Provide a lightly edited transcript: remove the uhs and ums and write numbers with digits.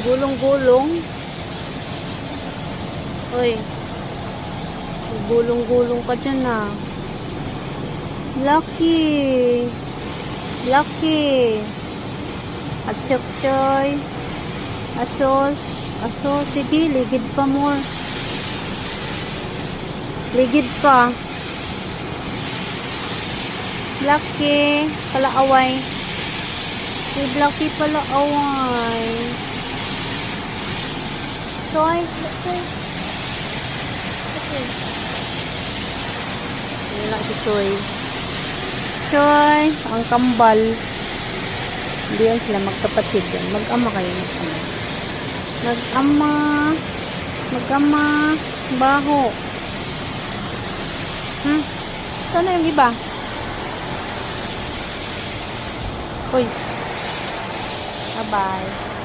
Gulong-gulong. Uy. Gulong-gulong ka dyan ah. Lucky. Lucky. At chok-choy. Asos. Asos. Sige, ligid pa more. Ligid pa. Lucky. Palaaway. Si Lucky palaaway. Choy. Choy. Wala si Choy. Choy. Ang kambal. Hindi yan sila magkapatid yan. Mag-ama kayo. Mag-ama. Mag-ama. Baho. Sana yung iba? Uy. Bye-bye.